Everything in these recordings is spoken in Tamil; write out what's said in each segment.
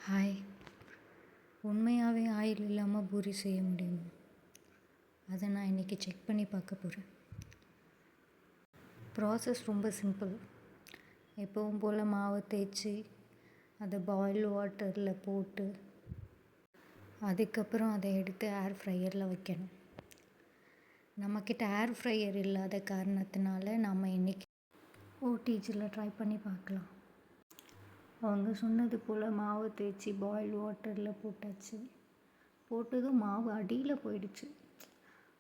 ஹாய். உண்மையாகவே ஆயில் இல்லாமல் பூரி செய்ய முடியுமா? அதை நான் இன்றைக்கி செக் பண்ணி பார்க்க போகிறேன். ப்ராசஸ் ரொம்ப சிம்பிள். எப்பவும் போல் மாவை தேய்ச்சி அதை பாயில் வாட்டரில் போட்டு அதுக்கப்புறம் அதை எடுத்து ஏர் ஃப்ரையரில் வைக்கணும். நம்மக்கிட்ட ஏர் ஃப்ரையர் இல்லாத காரணத்தினால நம்ம இன்றைக்கி ஓடிஜியில் ட்ரை பண்ணி பார்க்கலாம். அவங்க சொன்னது போல் மாவை தேய்ச்சி பாயில் வாட்டரில் போட்டாச்சு. போட்டதும் மாவு அடியில் போயிடுச்சு.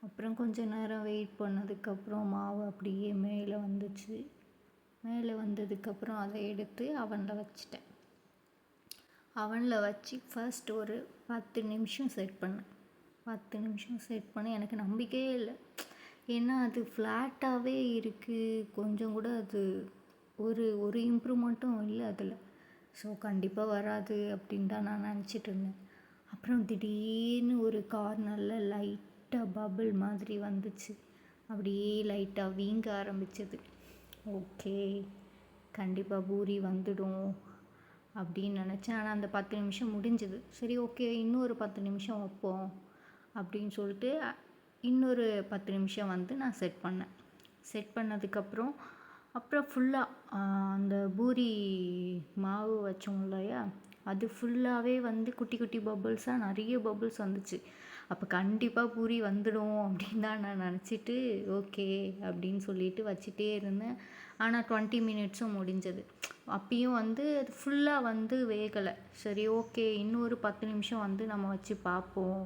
அப்புறம் கொஞ்சம் நேரம் வெயிட் பண்ணதுக்கப்புறம் மாவு அப்படியே மேலே வந்துச்சு. மேலே வந்ததுக்கப்புறம் அதை எடுத்து அவனில் வச்சிட்டேன். அவனில் வச்சு ஃபர்ஸ்ட் ஒரு 10 நிமிஷம் செட் பண்ணேன். 10 நிமிஷம் செட் பண்ணி எனக்கு நம்பிக்கையே இல்லை. ஏன்னா அது ஃப்ளாட்டாகவே இருக்குது. கொஞ்சம் கூட அது ஒரு இம்ப்ரூவ்மெண்ட்டும் இல்லை அதில். ஸோ கண்டிப்பாக வராது அப்படின்னு தான் நான் நினச்சிட்டு இருந்தேன். அப்புறம் திடீர்னு ஒரு கார்னரில் லைட்டாக பபிள் மாதிரி வந்துச்சு. அப்படியே லைட்டாக வீங்க ஆரம்பிச்சது. ஓகே, கண்டிப்பாக பூரி வந்துடும் அப்படின்னு நினச்சேன். ஆனால் அந்த 10 நிமிஷம் முடிஞ்சுது. சரி, ஓகே, இன்னொரு 10 நிமிஷம் வைப்போம் அப்படின்னு சொல்லிட்டு இன்னொரு 10 நிமிஷம் நான் செட் பண்ணேன். செட் பண்ணதுக்கப்புறம் ஃபுல்லாக அந்த பூரி மாவு வச்சோம் இல்லையா, அது ஃபுல்லாகவே குட்டி குட்டி பபுள்ஸாக நிறைய பபுள்ஸ் வந்துச்சு. அப்போ கண்டிப்பாக பூரி வந்துடும் அப்படின்னு தான் நான் நினச்சிட்டு ஓகே அப்படின்னு சொல்லிட்டு வச்சிட்டே இருந்தேன். ஆனால் 20 மினிட்ஸும் முடிஞ்சது. அப்பயும் அது ஃபுல்லாக வேகலை. சரி, ஓகே, இன்னொரு 10 நிமிஷம் நம்ம வச்சு பார்ப்போம்,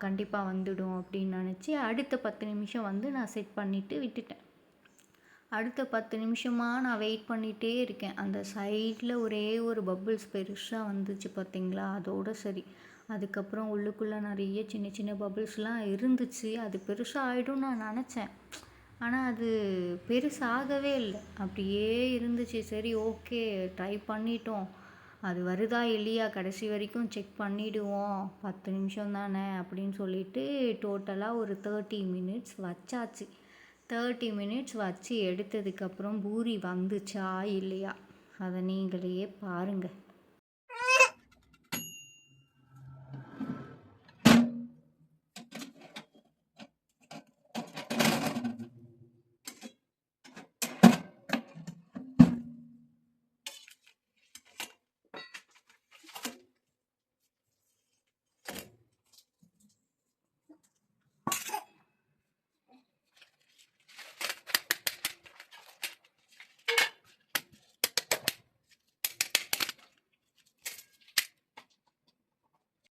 கண்டிப்பாக வந்துடும் அப்படின்னு நினச்சி அடுத்த 10 நிமிஷம் நான் செட் பண்ணிவிட்டு விட்டுட்டேன். அடுத்த 10 நிமிஷமாக நான் வெயிட் பண்ணிகிட்டே இருக்கேன். அந்த சைடில் ஒரே ஒரு பபுள்ஸ் பெருசாக வந்துச்சு பார்த்தீங்களா, அதோடு சரி. அதுக்கப்புறம் உள்ளுக்குள்ளே நிறைய சின்ன சின்ன பபுள்ஸ்லாம் இருந்துச்சு. அது பெருசாக ஆகிடும்னு நான் நினச்சேன். ஆனால் அது பெருசாகவே இல்லை, அப்படியே இருந்துச்சு. சரி, ஓகே, ட்ரை பண்ணிட்டோம், அது வருதா இல்லையா கடைசி வரைக்கும் செக் பண்ணிவிடுவோம், 10 நிமிஷம் தானே அப்படின்னு சொல்லிட்டு டோட்டலாக ஒரு 30 மினிட்ஸ் வச்சாச்சு. 30 மினிட்ஸ் வச்சு எடுத்ததுக்கப்புறம் பூரி வந்துச்சா இல்லையா, அதை நீங்களே பாருங்கள்.